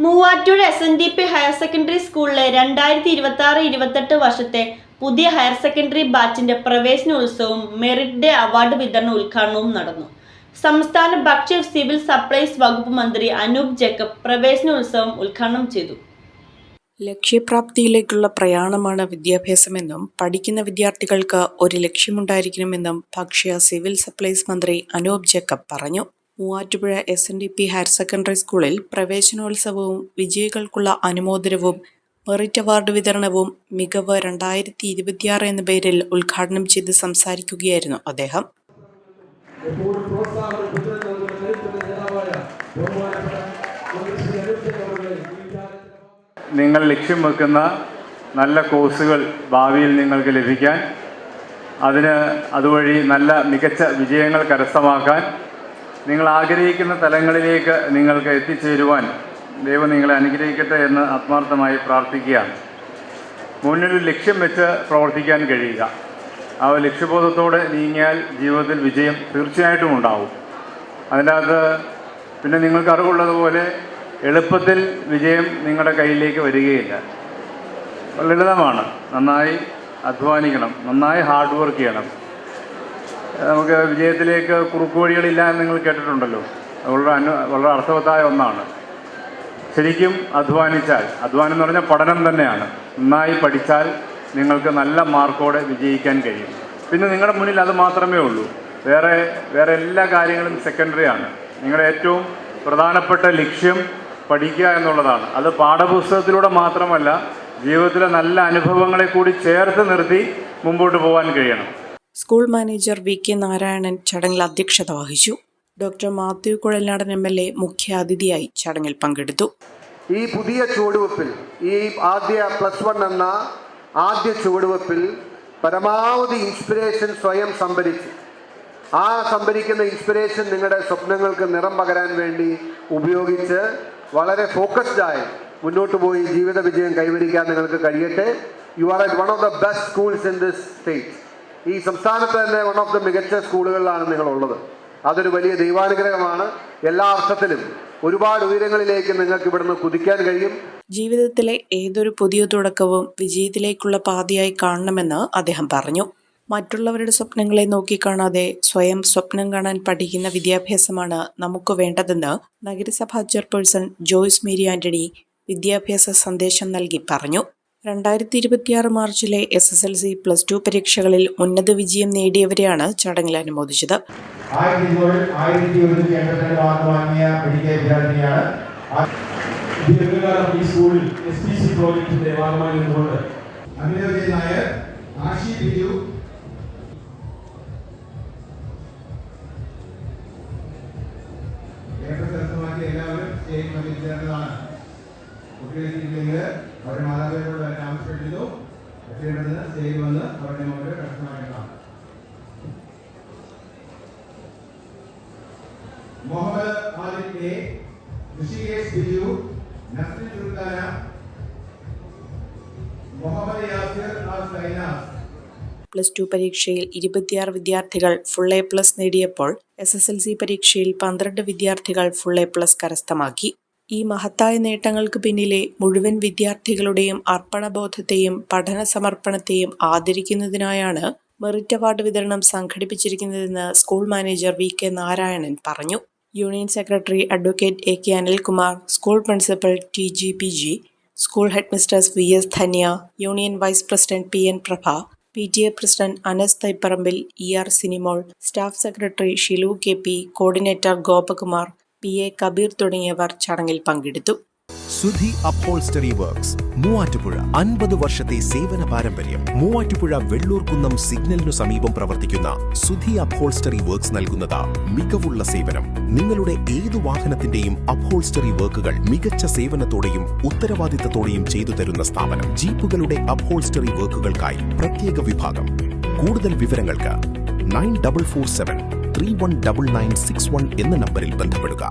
Muvattupuzha SNDP higher secondary സ്കൂളിലെ 2026-28 വർഷത്തെ പുതിയ ഹയർ സെക്കൻഡറി ബാച്ചിന്റെ പ്രവേശനോത്സവവും മെറിറ്റ് ഡേ അവാർഡ് വിതരണ ഉദ്ഘാടനവും നടന്നു. സംസ്ഥാന ഭക്ഷ്യ സിവിൽ സപ്ലൈസ് വകുപ്പ് മന്ത്രി അനൂപ് ജേക്കബ് പ്രവേശനോത്സവം ഉദ്ഘാടനം ചെയ്തു. ലക്ഷ്യപ്രാപ്തിയിലേക്കുള്ള പ്രയാണമാണ് വിദ്യാഭ്യാസമെന്നും പഠിക്കുന്ന വിദ്യാർത്ഥികൾക്ക് ഒരു ലക്ഷ്യമുണ്ടായിരിക്കണമെന്നും ഭക്ഷ്യ സിവിൽ സപ്ലൈസ് മന്ത്രി അനൂപ് ജേക്കബ് പറഞ്ഞു. മൂവാറ്റുപുഴ SNDP ഹയർ സെക്കൻഡറി സ്കൂളിൽ പ്രവേശനോത്സവവും വിജയികൾക്കുള്ള അനുമോദനവും മെറിറ്റ് അവാർഡ് വിതരണവും മികവ് 2026 എന്ന പേരിൽ ഉദ്ഘാടനം ചെയ്ത് സംസാരിക്കുകയായിരുന്നു അദ്ദേഹം. നിങ്ങൾ ലക്ഷ്യം വെക്കുന്ന നല്ല കോഴ്സുകൾ ഭാവിയിൽ നിങ്ങൾക്ക് ലഭിക്കാൻ, അതുവഴി നല്ല മികച്ച വിജയങ്ങൾ കരസ്ഥമാക്കാൻ, നിങ്ങൾ ആഗ്രഹിക്കുന്ന തലങ്ങളിലേക്ക് നിങ്ങൾക്ക് എത്തിച്ചേരുവാൻ ദൈവം നിങ്ങളെ അനുഗ്രഹിക്കട്ടെ എന്ന് ആത്മാർത്ഥമായി പ്രാർത്ഥിക്കുകയാണ്. മുന്നിൽ ലക്ഷ്യം വെച്ച് പ്രവർത്തിക്കാൻ കഴിയുക, ആ ലക്ഷ്യബോധത്തോടെ നീങ്ങിയാൽ ജീവിതത്തിൽ വിജയം തീർച്ചയായിട്ടും ഉണ്ടാവും. അതിൻ്റെ അകത്ത് പിന്നെ നിങ്ങൾക്ക് അറിവുള്ളതുപോലെ എളുപ്പത്തിൽ വിജയം നിങ്ങളുടെ കയ്യിലേക്ക് വരികയില്ല. ലളിതമാണ്. നന്നായി അധ്വാനിക്കണം, നന്നായി ഹാർഡ് വർക്ക് ചെയ്യണം. നമുക്ക് വിജയത്തിലേക്ക് കുറുക്കുവഴികളില്ല എന്ന് നിങ്ങൾ കേട്ടിട്ടുണ്ടല്ലോ. വളരെ അർത്ഥവത്തായ ഒന്നാണ്. ശരിക്കും അധ്വാനിച്ചാൽ, അധ്വാനം എന്ന് പറഞ്ഞാൽ പഠനം തന്നെയാണ്. നന്നായി പഠിച്ചാൽ നിങ്ങൾക്ക് നല്ല മാർക്കോടെ വിജയിക്കാൻ കഴിയും. പിന്നെ നിങ്ങളുടെ മുന്നിൽ അത് മാത്രമേ ഉള്ളൂ. വേറെ എല്ലാ കാര്യങ്ങളും സെക്കൻഡറി ആണ്. നിങ്ങളുടെ ഏറ്റവും പ്രധാനപ്പെട്ട ലക്ഷ്യം പഠിക്കുക എന്നുള്ളതാണ്. അത് പാഠപുസ്തകത്തിലൂടെ മാത്രമല്ല, ജീവിതത്തിലെ നല്ല അനുഭവങ്ങളെ കൂടി ചേർത്ത് നിർത്തി മുമ്പോട്ട് പോകാൻ കഴിയണം. സ്കൂൾ മാനേജർ VK നാരായണൻ ചടങ്ങിൽ അധ്യക്ഷത വഹിച്ചു. ഡോക്ടർ മാത്യു കുഴൽനാടൻ MLA മുഖ്യാതിഥിയായി ചടങ്ങിൽ പങ്കെടുത്തു. ഈ പുതിയ ചുവടുവെപ്പിൽ, ഈ ആദ്യ +1 എന്ന ആദ്യ ചുവടുവെപ്പിൽ പരമാവധി ഇൻസ്പിറേഷൻ സ്വയം സംഭരിച്ച്, ആ സംഭരിക്കുന്ന ഇൻസ്പിറേഷൻ നിങ്ങളുടെ സ്വപ്നങ്ങൾക്ക് നിറം പകരാൻ വേണ്ടി ഉപയോഗിച്ച് വളരെ ഫോക്കസ്ഡായി മുന്നോട്ട് പോയി ജീവിത വിജയം കൈവരിക്കാൻ നിങ്ങൾക്ക് കഴിയട്ടെ. You are at one of the best schools in this state. ഈ സംസ്ഥാനത്ത് തന്നെ വൺ ഓഫ് ദ മികച്ച സ്കൂളുകളിലാണ് നിങ്ങളുള്ളത്. അതൊരു വലിയ ദൈവാനുഗ്രഹമാണ്. എല്ലാ അർത്ഥത്തിലും ഒരുപാട് ഉയരങ്ങളിലേക്ക് നിങ്ങൾക്ക് ഇവിടുന്ന് കുതിക്കാൻ കഴിയും. ജീവിതത്തിലെ ഏതൊരു പുതിയ തുടക്കവും വിജയത്തിലേക്കുള്ള പാതയായി കാണണമെന്ന് അദ്ദേഹം പറഞ്ഞു. മറ്റുള്ളവരുടെ സ്വപ്നങ്ങളെ നോക്കിക്കാണാതെ സ്വയം സ്വപ്നം കാണാൻ പഠിക്കുന്ന വിദ്യാഭ്യാസമാണ് നമുക്ക് വേണ്ടതെന്ന് നഗരസഭാ ചെയർപേഴ്സൺ ജോയ്സ് മേരി ആന്റണി വിദ്യാഭ്യാസ സന്ദേശം നൽകി പറഞ്ഞു. 2026 മാർച്ചിലെ SSLC +2 പരീക്ഷകളിൽ ഉന്നത വിജയം നേടിയവരെയാണ് ചടങ്ങിൽ അനുമോദിച്ചത്. കുട്ടികൾക്കില്ലെങ്കിൽ അവരുടെ മാതാപിതാക്കളോട് തന്നെ ആവശ്യപ്പെട്ടിരുന്നു. കുട്ടികളുടെ ചെയ്യുമെന്ന് അവരുടെ മക്കളെ കരസ്ഥമാക്കണം. മുഹമ്മദ് ആദിൽ A, ഋഷികേഷ് ബിജു, നസ്രിൻ സുൽത്താന, മുഹമ്മദ് യാസിർ സൈനാസ്. +2 പരീക്ഷയിൽ 26 വിദ്യാർത്ഥികൾ ഫുൾ A+ നേടിയപ്പോൾ SSLC പരീക്ഷയിൽ 12 വിദ്യാർത്ഥികൾ ഫുൾ A+ കരസ്ഥമാക്കി. ഈ മഹത്തായ നേട്ടങ്ങൾക്ക് പിന്നിലെ മുഴുവൻ വിദ്യാർത്ഥികളുടെയും അർപ്പണബോധത്തെയും പഠന സമർപ്പണത്തെയും ആദരിക്കുന്നതിനായാണ് മെറിറ്റ് അവാർഡ് വിതരണം സംഘടിപ്പിച്ചിരിക്കുന്നതെന്ന് സ്കൂൾ മാനേജർ VK നാരായണൻ പറഞ്ഞു. Union secretary advocate AK Anilkumar, school principal TGPG, school headmistress VS Dhanya, union vice president PN Prabha, PTA president Anas Thaiparambil, ER Sinimol, staff secretary Shilu KP, coordinator Gopakumar, PA Kabeer തുടങ്ങിയവർ ചടങ്ങിൽ പങ്കെടുത്തു. സുധി അപ്ഹോൾസ്റ്ററി വർക്ക്സ് മൂവാറ്റുപുഴ 50 വർഷത്തെ സേവന പാരമ്പര്യം. മൂവാറ്റുപുഴ വെള്ളൂർക്കുന്നം സിഗ്നലിനു സമീപം പ്രവർത്തിക്കുന്ന സുധി അപ്ഹോൾസ്റ്ററി വർക്ക്സ് നൽകുന്നത് മികവുള്ള സേവനം. നിങ്ങളുടെ ഏതു വാഹനത്തിന്റെയും അപ്ഹോൾസ്റ്ററി വർക്കുകൾ മികച്ച സേവനത്തോടെയും ഉത്തരവാദിത്തത്തോടെയും ചെയ്തു തരുന്ന സ്ഥാപനം. ജീപ്പുകളുടെ അപ്ഹോൾസ്റ്ററി വർക്കുകൾക്കായി പ്രത്യേക വിഭാഗം. കൂടുതൽ വിവരങ്ങൾക്ക് 9447 319961 എന്ന നമ്പറിൽ ബന്ധപ്പെടുക.